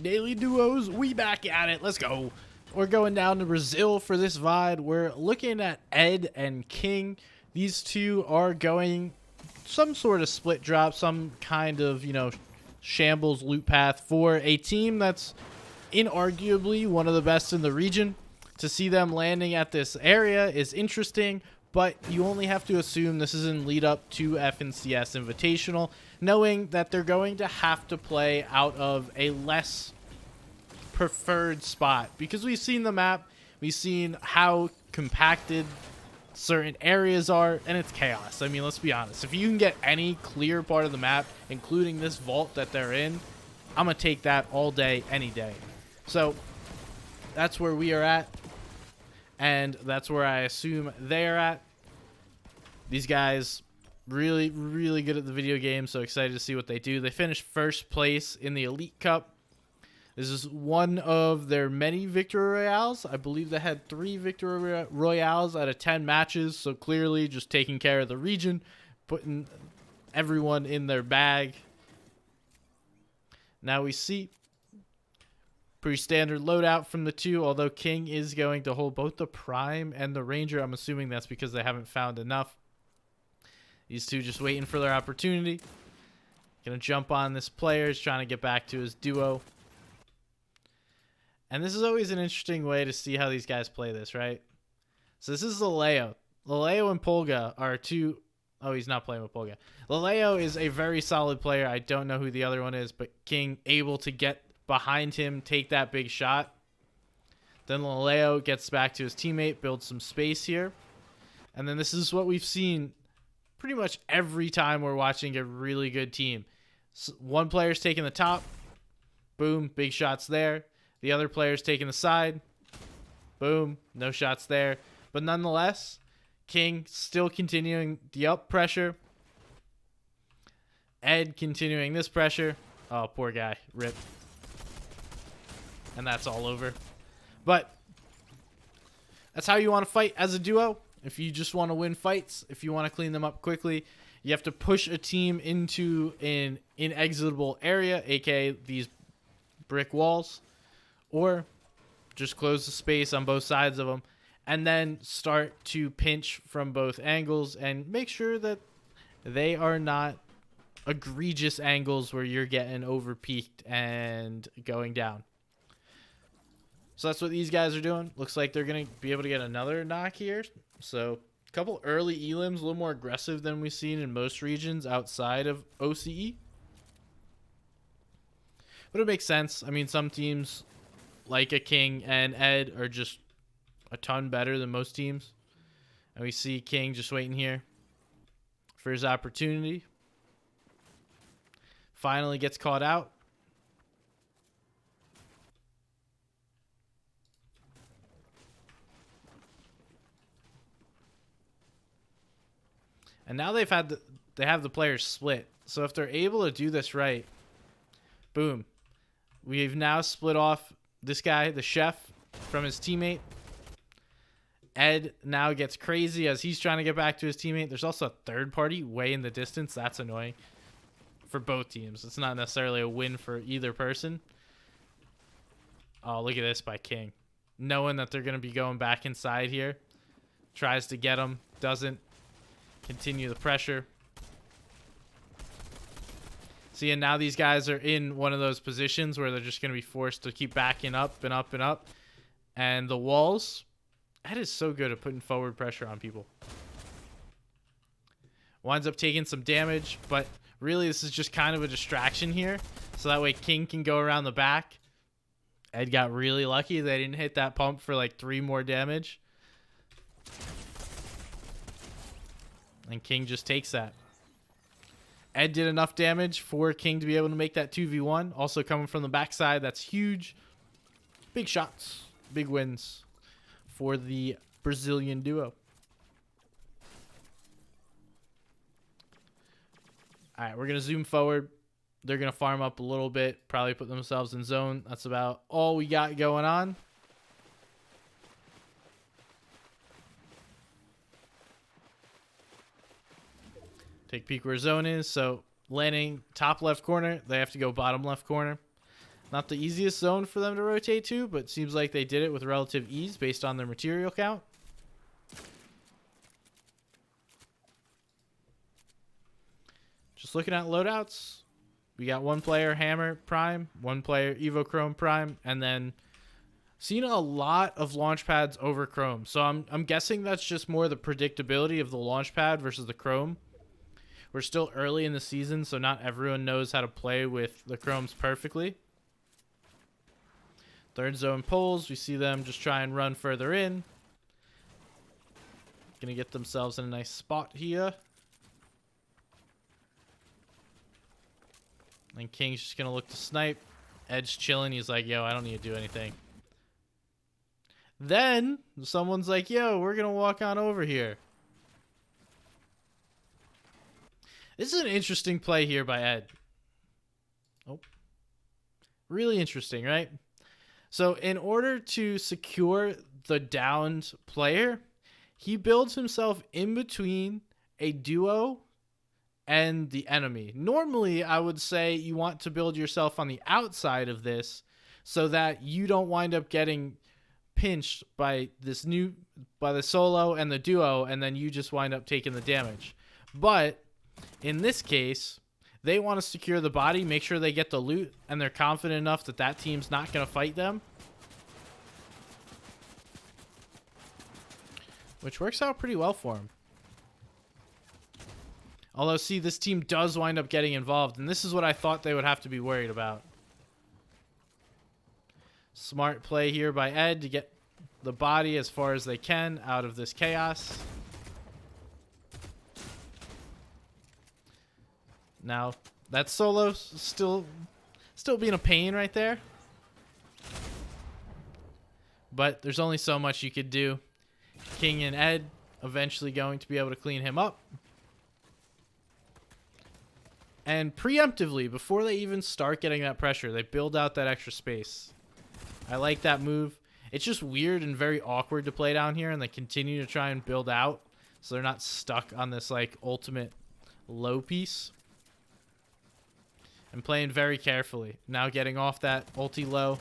Daily duos, we back at it. Let's go. We're going down to Brazil for this VOD. We're looking at Ed and King. These two are going some sort of split drop, some kind of, shambles loot path for a team that's inarguably one of the best in the region. To see them landing at this area is interesting, but you only have to assume this is in lead up to FNCS Invitational, knowing that they're going to have to play out of a less preferred spot, because we've seen the map, we've seen how compacted certain areas are, and it's chaos. I mean, let's be honest. If you can get any clear part of the map, including this vault that they're in, I'm going to take that all day, any day. So that's where we are at, and that's where I assume they're at. These guys, really, really good at the video game, so excited to see what they do. They finished first place in the Elite Cup. This is one of their many victory royales. I believe they had 3 victory royales out of 10 matches, so clearly just taking care of the region, putting everyone in their bag. Now we see pretty standard loadout from the two, although King is going to hold both the Prime and the Ranger. I'm assuming that's because they haven't found enough. These two just waiting for their opportunity. Gonna jump on this player. He's trying to get back to his duo. And this is always an interesting way to see how these guys play this, right? So this is Laleo. Laleo and Polga are two... Oh, he's not playing with Polga. Laleo is a very solid player. I don't know who the other one is, but King able to get behind him, take that big shot. Then Laleo gets back to his teammate, builds some space here. And then this is what we've seen pretty much every time we're watching a really good team. So one player's taking the top. Boom, big shots there. The other player's taking the side. Boom, no shots there. But nonetheless, King still continuing the up pressure. Ed continuing this pressure. Oh, poor guy. Rip. And that's all over. But that's how you want to fight as a duo. If you just want to win fights, if you want to clean them up quickly, you have to push a team into an inexitable area, aka these brick walls, or just close the space on both sides of them, and then start to pinch from both angles and make sure that they are not egregious angles where you're getting over peaked and going down. So that's what these guys are doing. Looks like they're going to be able to get another knock here. So a couple early elims, a little more aggressive than we've seen in most regions outside of OCE. But it makes sense. I mean, some teams like a King and Ed are just a ton better than most teams. And we see King just waiting here for his opportunity. Finally gets caught out. And now they have the players split. So if they're able to do this right, boom. We've now split off this guy, the chef, from his teammate. Ed now gets crazy as he's trying to get back to his teammate. There's also a third party way in the distance. That's annoying for both teams. It's not necessarily a win for either person. Oh, look at this by King. Knowing that they're going to be going back inside here. Tries to get him. Doesn't. Continue the pressure. See, and now these guys are in one of those positions where they're just going to be forced to keep backing up and up and up. And the walls, Ed is so good at putting forward pressure on people. Winds up taking some damage, but really this is just kind of a distraction here. So that way King can go around the back. Ed got really lucky. They didn't hit that pump for like 3 more damage. And King just takes that. Ed did enough damage for King to be able to make that 2v1. Also coming from the backside. That's huge. Big shots. Big wins for the Brazilian duo. Alright, we're going to zoom forward. They're going to farm up a little bit. Probably put themselves in zone. That's about all we got going on. Take peek where zone is. So landing top left corner, they have to go bottom left corner. Not the easiest zone for them to rotate to, but seems like they did it with relative ease based on their material count. Just looking at loadouts, we got one player Hammer Prime, one player Evo Chrome Prime, and then seen a lot of launch pads over Chrome. So I'm guessing that's just more the predictability of the launch pad versus the Chrome. We're still early in the season, so not everyone knows how to play with the Chromes perfectly. Third zone pulls, we see them just try and run further in. Gonna get themselves in a nice spot here. And King's just gonna look to snipe. Ed's chilling, he's like, yo, I don't need to do anything. Then someone's like, yo, we're gonna walk on over here. This is an interesting play here by Ed. Oh. Really interesting, right? So in order to secure the downed player, he builds himself in between a duo and the enemy. Normally, I would say you want to build yourself on the outside of this so that you don't wind up getting pinched by the solo and the duo, and then you just wind up taking the damage. But in this case, they want to secure the body, make sure they get the loot, and they're confident enough that that team's not going to fight them. Which works out pretty well for him. Although, see, this team does wind up getting involved, and this is what I thought they would have to be worried about. Smart play here by Ed to get the body as far as they can out of this chaos. Now, that solo still being a pain right there. But there's only so much you could do. King and Ed eventually going to be able to clean him up. And preemptively, before they even start getting that pressure, they build out that extra space. I like that move. It's just weird and very awkward to play down here, and they continue to try and build out so they're not stuck on this like ultimate low piece. And playing very carefully. Now getting off that ulti low.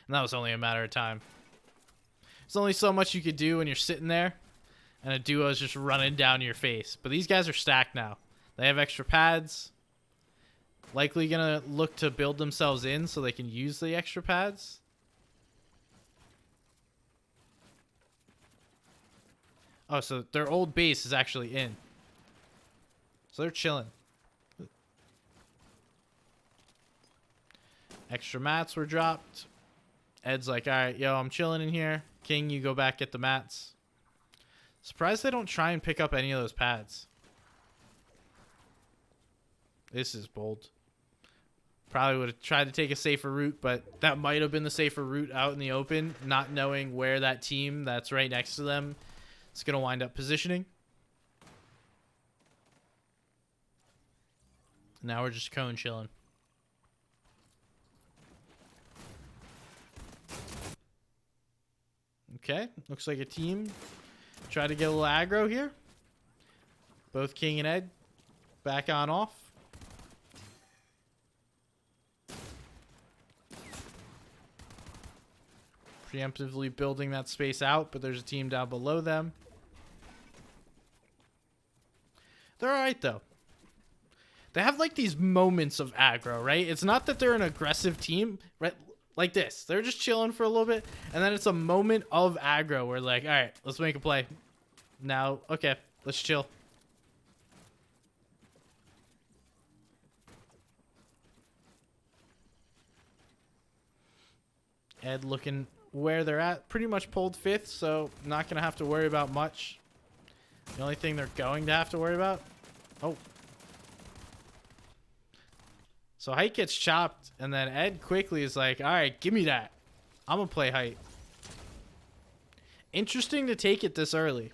And that was only a matter of time. There's only so much you could do when you're sitting there and a duo is just running down your face. But these guys are stacked now. They have extra pads. Likely going to look to build themselves in so they can use the extra pads. Oh, so their old base is actually in. So they're chilling. Extra mats were dropped. Ed's like, all right, yo, I'm chilling in here. King, you go back, get the mats. Surprised they don't try and pick up any of those pads. This is bold. Probably would have tried to take a safer route, but that might have been the safer route out in the open, not knowing where that team that's right next to them is going to wind up positioning. Now we're just cone chilling. Okay, looks like a team try to get a little aggro here. Both King and Ed back on off. Preemptively building that space out, but there's a team down below them. They're alright though. They have like these moments of aggro, right? It's not that they're an aggressive team, right? Like this. They're just chilling for a little bit, and then it's a moment of aggro where like, all right, let's make a play. Now, okay, let's chill. Ed looking where they're at. Pretty much pulled fifth, so not going to have to worry about much. The only thing they're going to have to worry about... Oh. So height gets chopped, and then Ed quickly is like, all right, give me that. I'm going to play height. Interesting to take it this early.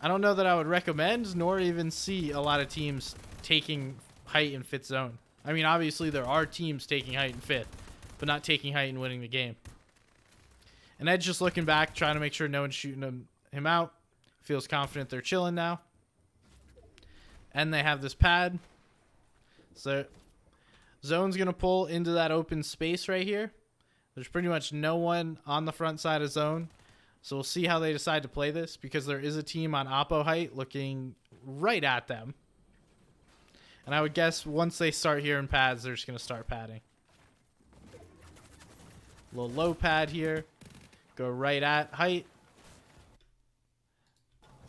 I don't know that I would recommend, nor even see a lot of teams taking height in fifth zone. I mean, obviously there are teams taking height in fifth, but not taking height and winning the game. And Ed's just looking back, trying to make sure no one's shooting him out. Feels confident they're chilling now. And they have this pad. So Zone's going to pull into that open space right here. There's pretty much no one on the front side of zone. So we'll see how they decide to play this, because there is a team on oppo height looking right at them. And I would guess once they start hearing pads, they're just going to start padding. A little low pad here. Go right at height.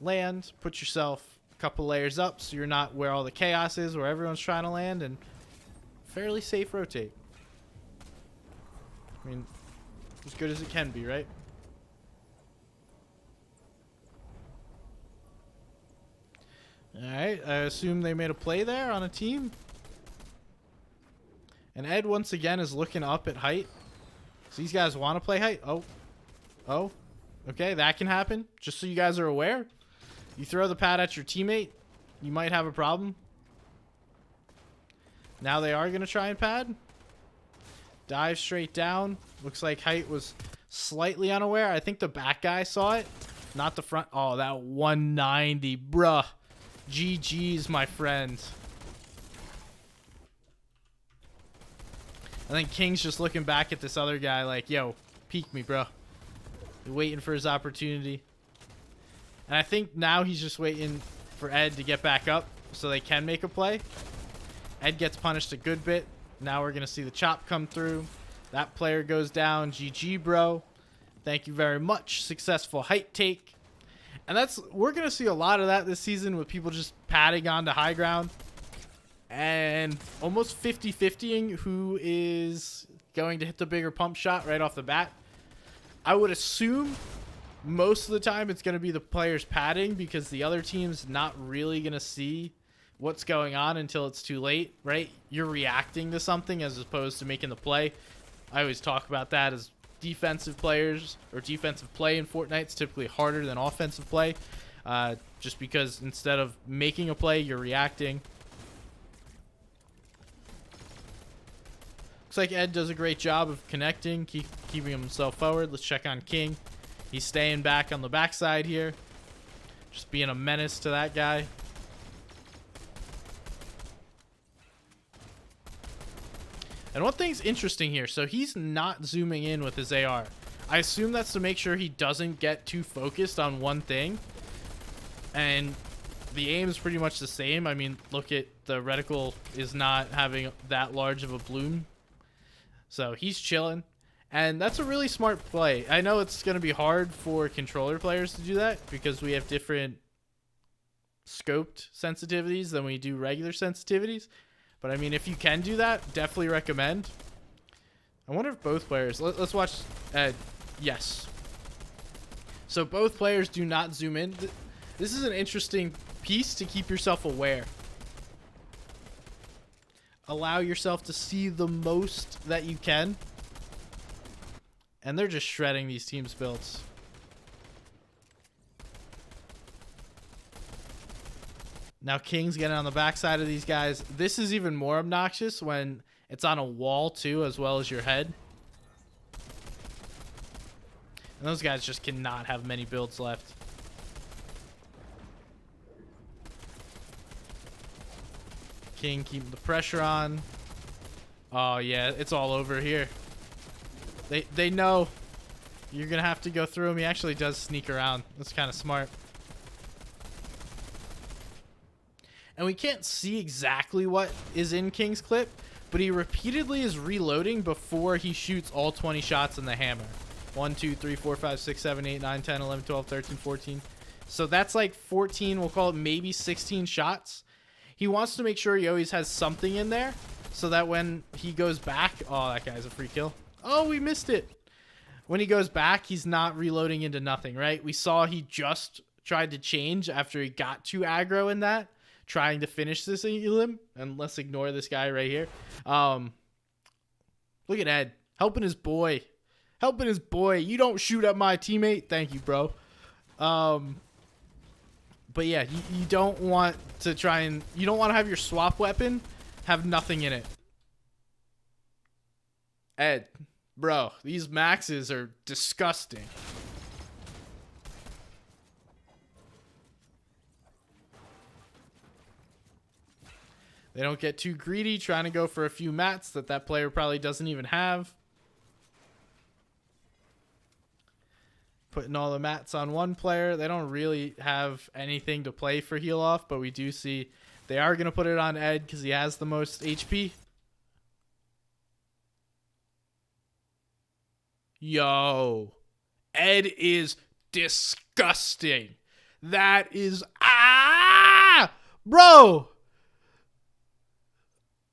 Land. Put yourself a couple layers up so you're not where all the chaos is, where everyone's trying to land. And fairly safe rotate. I mean, as good as it can be, right? Alright, I assume they made a play there on a team. And Ed, once again, is looking up at height. So these guys want to play height. Oh. Okay, that can happen. Just so you guys are aware. You throw the pad at your teammate, you might have a problem. Now they are going to try and pad. Dive straight down. Looks like height was slightly unaware. I think the back guy saw it, not the front. Oh, that 190, bruh. GG's, my friend. I think King's just looking back at this other guy like, yo, peek me, bro. Waiting for his opportunity. And I think now he's just waiting for Ed to get back up so they can make a play. Ed gets punished a good bit. Now we're going to see the chop come through. That player goes down. GG, bro. Thank you very much. Successful height take. And we're going to see a lot of that this season, with people just padding onto high ground. And almost 50-50ing who is going to hit the bigger pump shot right off the bat. I would assume most of the time it's going to be the players padding, because the other team's not really going to see what's going on until it's too late, right? You're reacting to something as opposed to making the play. I always talk about that as defensive players, or defensive play in Fortnite is typically harder than offensive play, just because instead of making a play, you're reacting. Looks like Ed does a great job of connecting, keeping himself forward. Let's check on King. He's staying back on the backside here, just being a menace to that guy. And one thing's interesting here, so he's not zooming in with his AR. I assume that's to make sure he doesn't get too focused on one thing. And the aim is pretty much the same. I mean, look at the reticle is not having that large of a bloom. So he's chilling. And that's a really smart play. I know it's going to be hard for controller players to do that, because we have different scoped sensitivities than we do regular sensitivities. But I mean, if you can do that, definitely recommend. I wonder if both players... Let's watch Ed. Yes. So both players do not zoom in. This is an interesting piece to keep yourself aware. Allow yourself to see the most that you can. And they're just shredding these teams' builds. Now King's getting on the backside of these guys. This is even more obnoxious when it's on a wall too, as well as your head. And those guys just cannot have many builds left. King keeping the pressure on. Oh yeah, it's all over here. They know you're gonna have to go through him. He actually does sneak around. That's kind of smart. And we can't see exactly what is in King's clip, but he repeatedly is reloading before he shoots all 20 shots in the hammer. 1, 2, 3, 4, 5, 6, 7, 8, 9, 10, 11, 12, 13, 14. So that's like 14, we'll call it maybe 16 shots. He wants to make sure he always has something in there so that when he goes back... Oh, that guy's a free kill. Oh, we missed it. When he goes back, he's not reloading into nothing, right? We saw he just tried to change after he got too aggro in that, trying to finish this elim. And let's ignore this guy right here. Look at Ed helping his boy. Helping his boy. You don't shoot at my teammate. Thank you, bro. But yeah, you don't want to try and... You don't want to have your swap weapon have nothing in it. Ed, bro, these maxes are disgusting. They don't get too greedy trying to go for a few mats that player probably doesn't even have. Putting all the mats on one player. They don't really have anything to play for heal off, but we do see they are going to put it on Ed because he has the most HP. Yo, Ed is disgusting. That is bro.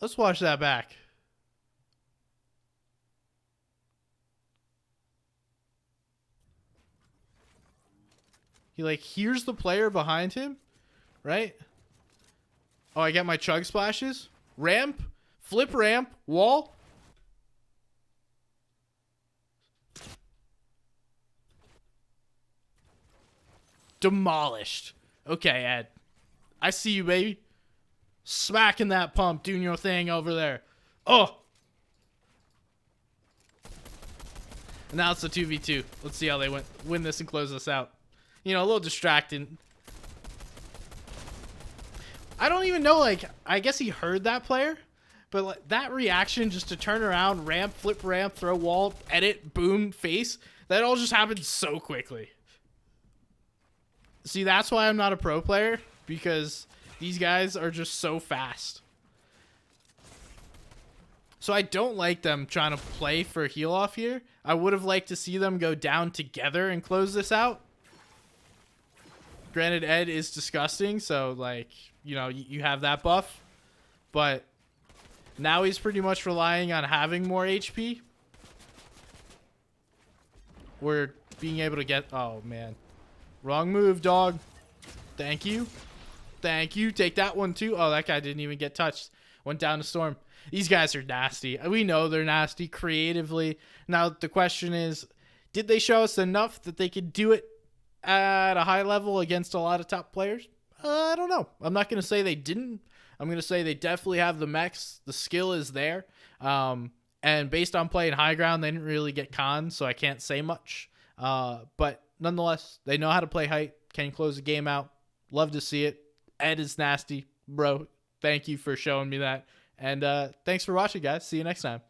Let's watch that back. He like hears the player behind him, right? Oh, I get my chug splashes. Ramp, flip ramp, wall. Demolished. Okay, Ed. I see you, baby. Smacking that pump, doing your thing over there. Oh. And now it's a 2v2. Let's see how they win this and close this out. You know, a little distracting. I don't even know, like, I guess he heard that player. But like, that reaction just to turn around, ramp, flip ramp, throw wall, edit, boom, face. That all just happened so quickly. See, that's why I'm not a pro player, because these guys are just so fast. So I don't like them trying to play for heal off here. I would have liked to see them go down together and close this out. Granted, Ed is disgusting, so, like, you know, you have that buff. But now he's pretty much relying on having more HP. We're being able to get... Oh, man. Wrong move, dog. Thank you. Thank you. Take that one, too. Oh, that guy didn't even get touched. Went down to Storm. These guys are nasty. We know they're nasty creatively. Now, the question is, did they show us enough that they could do it at a high level against a lot of top players? I don't know. I'm not going to say they didn't. I'm going to say they definitely have the mechs. The skill is there. And based on playing high ground, they didn't really get conned, so I can't say much. But nonetheless, they know how to play height, can close the game out. Love to see it. Ed is nasty, bro. Thank you for showing me that. And thanks for watching, guys. See you next time.